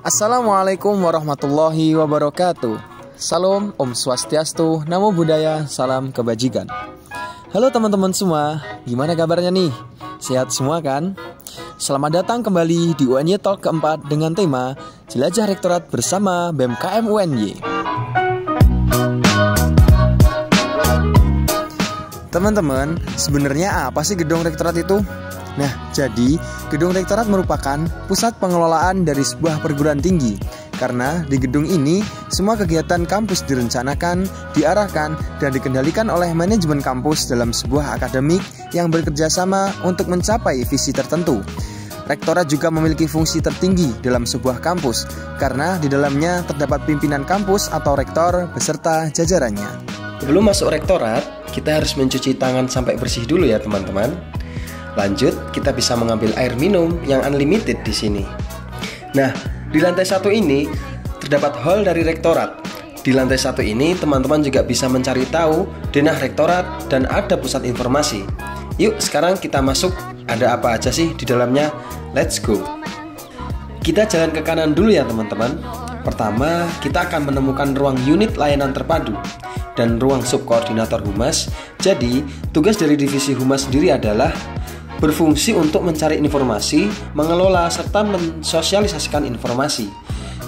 Assalamualaikum warahmatullahi wabarakatuh. Salam, Om Swastiastu, Namo Buddhaya, salam kebajikan. Halo teman-teman semua, gimana kabarnya nih? Sehat semua kan? Selamat datang kembali di UNY Talk keempat dengan tema Jelajah Rektorat bersama BEM-KM UNY. Teman-teman, sebenarnya apa sih gedung rektorat itu? Nah, jadi gedung rektorat merupakan pusat pengelolaan dari sebuah perguruan tinggi. Karena di gedung ini, semua kegiatan kampus direncanakan, diarahkan, dan dikendalikan oleh manajemen kampus dalam sebuah akademik yang bekerja sama untuk mencapai visi tertentu. Rektorat juga memiliki fungsi tertinggi dalam sebuah kampus, karena di dalamnya terdapat pimpinan kampus atau rektor beserta jajarannya. Sebelum masuk rektorat, kita harus mencuci tangan sampai bersih dulu ya teman-teman. Lanjut, kita bisa mengambil air minum yang unlimited di sini. Nah, di lantai 1 ini terdapat hall dari rektorat. Di lantai 1 ini, teman-teman juga bisa mencari tahu denah rektorat dan ada pusat informasi. Yuk, sekarang kita masuk. Ada apa aja sih di dalamnya? Let's go. Kita jalan ke kanan dulu ya teman-teman. Pertama, kita akan menemukan ruang unit layanan terpadu dan ruang subkoordinator humas. Jadi, tugas dari divisi humas sendiri adalah berfungsi untuk mencari informasi, mengelola, serta mensosialisasikan informasi.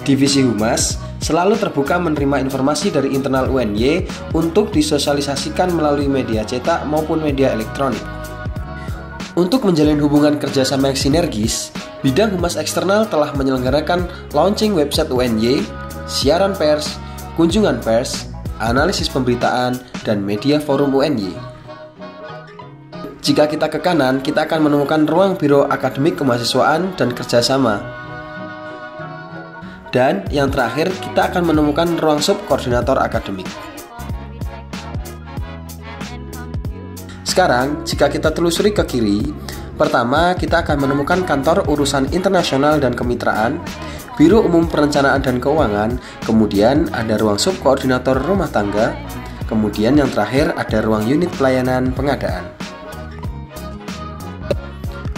Divisi Humas selalu terbuka menerima informasi dari internal UNY untuk disosialisasikan melalui media cetak maupun media elektronik. Untuk menjalin hubungan kerjasama yang sinergis, bidang humas eksternal telah menyelenggarakan launching website UNY, siaran pers, kunjungan pers, analisis pemberitaan, dan media forum UNY. Jika kita ke kanan, kita akan menemukan ruang Biro Akademik Kemahasiswaan dan Kerjasama. Dan yang terakhir, kita akan menemukan ruang Subkoordinator Akademik. Sekarang, jika kita telusuri ke kiri, pertama kita akan menemukan Kantor Urusan Internasional dan Kemitraan, Biro Umum Perencanaan dan Keuangan, kemudian ada ruang Subkoordinator Rumah Tangga, kemudian yang terakhir ada ruang Unit Pelayanan Pengadaan.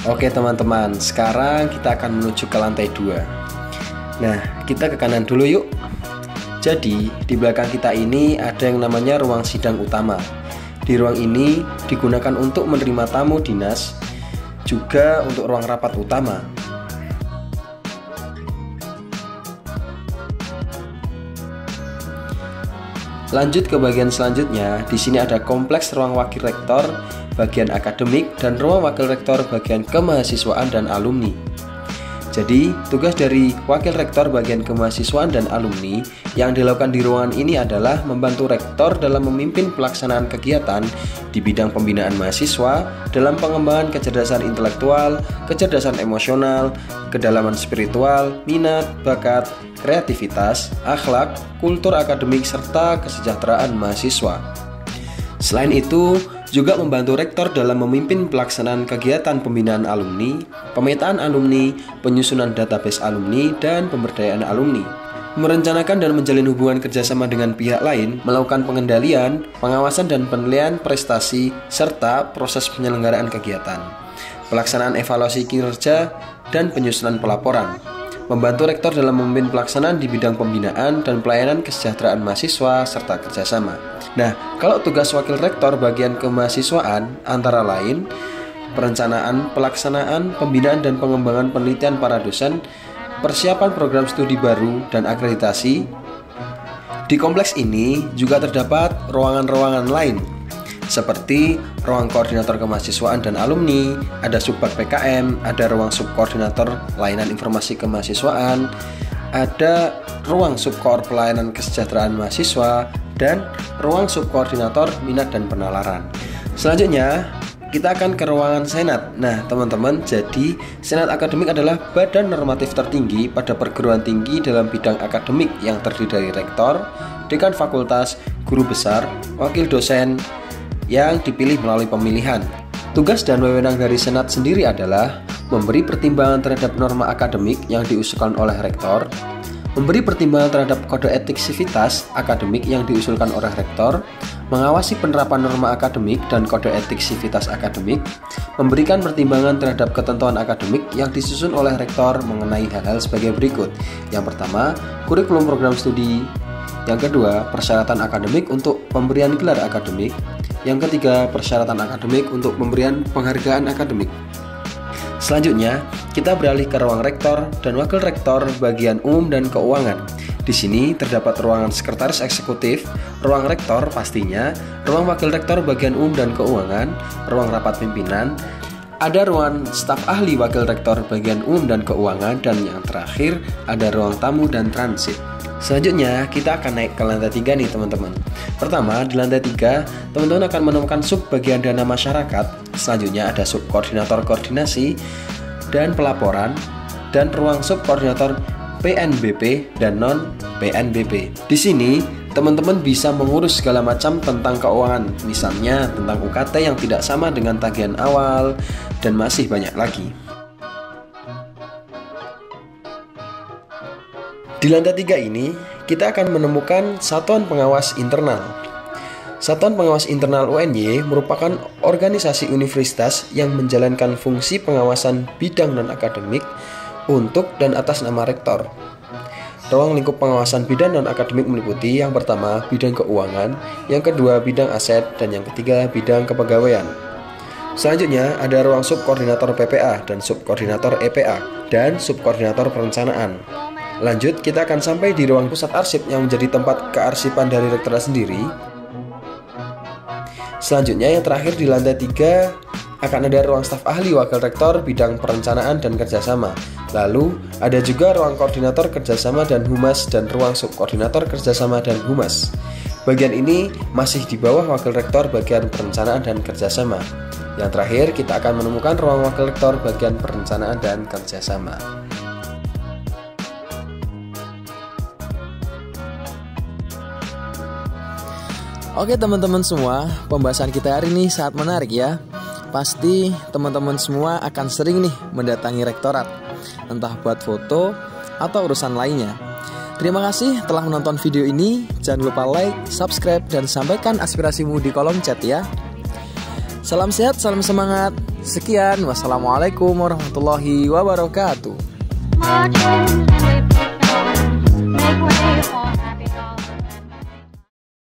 Oke teman-teman, sekarang kita akan menuju ke lantai 2. Nah, kita ke kanan dulu yuk. Jadi, di belakang kita ini ada yang namanya ruang sidang utama. Di ruang ini digunakan untuk menerima tamu dinas, juga untuk ruang rapat utama. Lanjut ke bagian selanjutnya, di sini ada kompleks ruang wakil rektor, bagian akademik, dan ruang wakil rektor bagian kemahasiswaan dan alumni. Jadi, tugas dari wakil rektor bagian kemahasiswaan dan alumni yang dilakukan di ruangan ini adalah membantu rektor dalam memimpin pelaksanaan kegiatan di bidang pembinaan mahasiswa dalam pengembangan kecerdasan intelektual, kecerdasan emosional, kedalaman spiritual, minat, bakat, kreativitas, akhlak, kultur akademik, serta kesejahteraan mahasiswa. Selain itu, juga membantu rektor dalam memimpin pelaksanaan kegiatan pembinaan alumni, pemetaan alumni, penyusunan database alumni, dan pemberdayaan alumni. Merencanakan dan menjalin hubungan kerjasama dengan pihak lain, melakukan pengendalian, pengawasan dan penilaian prestasi, serta proses penyelenggaraan kegiatan. Pelaksanaan evaluasi kinerja, dan penyusunan pelaporan. Membantu rektor dalam memimpin pelaksanaan di bidang pembinaan dan pelayanan kesejahteraan mahasiswa serta kerjasama. Nah, kalau tugas wakil rektor bagian kemahasiswaan antara lain perencanaan, pelaksanaan, pembinaan dan pengembangan penelitian para dosen, persiapan program studi baru dan akreditasi. Di kompleks ini juga terdapat ruangan-ruangan lain seperti ruang koordinator kemahasiswaan dan alumni, ada subbag PKM, ada ruang subkoordinator layanan informasi kemahasiswaan, ada ruang subkoor pelayanan kesejahteraan mahasiswa, dan ruang subkoordinator minat dan penalaran. Selanjutnya, kita akan ke ruangan senat. Nah, teman-teman, jadi senat akademik adalah badan normatif tertinggi pada perguruan tinggi dalam bidang akademik yang terdiri dari rektor, dekan fakultas, guru besar, wakil dosen, yang dipilih melalui pemilihan. Tugas dan wewenang dari Senat sendiri adalah memberi pertimbangan terhadap norma akademik yang diusulkan oleh rektor, memberi pertimbangan terhadap kode etik sivitas akademik yang diusulkan oleh rektor, mengawasi penerapan norma akademik dan kode etik sivitas akademik, memberikan pertimbangan terhadap ketentuan akademik yang disusun oleh rektor mengenai hal-hal sebagai berikut. Yang pertama, kurikulum program studi. Yang kedua, persyaratan akademik untuk pemberian gelar akademik. Yang ketiga, persyaratan akademik untuk pemberian penghargaan akademik. Selanjutnya, kita beralih ke ruang rektor dan wakil rektor bagian umum dan keuangan. Di sini terdapat ruangan sekretaris eksekutif, ruang rektor pastinya, ruang wakil rektor bagian umum dan keuangan, ruang rapat pimpinan, ada ruang staf ahli wakil rektor bagian umum dan keuangan, dan yang terakhir ada ruang tamu dan transit. Selanjutnya kita akan naik ke lantai 3 nih teman-teman. Pertama, di lantai 3 teman-teman akan menemukan sub bagian dana masyarakat. Selanjutnya ada sub koordinator koordinasi dan pelaporan, dan ruang sub koordinator PNBP dan non PNBP. Di sini teman-teman bisa mengurus segala macam tentang keuangan, misalnya tentang UKT yang tidak sama dengan tagihan awal, dan masih banyak lagi. Di lantai 3 ini, kita akan menemukan Satuan Pengawas Internal. Satuan Pengawas Internal UNY merupakan organisasi universitas yang menjalankan fungsi pengawasan bidang non-akademik untuk dan atas nama rektor. Ruang lingkup pengawasan bidang non-akademik meliputi yang pertama, bidang keuangan, yang kedua, bidang aset, dan yang ketiga, bidang kepegawaian. Selanjutnya, ada ruang subkoordinator PPA dan subkoordinator EPA, dan subkoordinator perencanaan. Lanjut, kita akan sampai di ruang pusat arsip yang menjadi tempat kearsipan dari rektorat sendiri. Selanjutnya, yang terakhir di lantai 3 akan ada ruang staf ahli wakil rektor bidang perencanaan dan kerjasama. Lalu, ada juga ruang koordinator kerjasama dan humas dan ruang subkoordinator kerjasama dan humas. Bagian ini masih di bawah wakil rektor bagian perencanaan dan kerjasama. Yang terakhir, kita akan menemukan ruang wakil rektor bagian perencanaan dan kerjasama. Oke teman-teman semua, pembahasan kita hari ini sangat menarik ya. Pasti teman-teman semua akan sering nih mendatangi rektorat, entah buat foto atau urusan lainnya. Terima kasih telah menonton video ini. Jangan lupa like, subscribe, dan sampaikan aspirasimu di kolom chat ya. Salam sehat, salam semangat. Sekian, wassalamualaikum warahmatullahi wabarakatuh.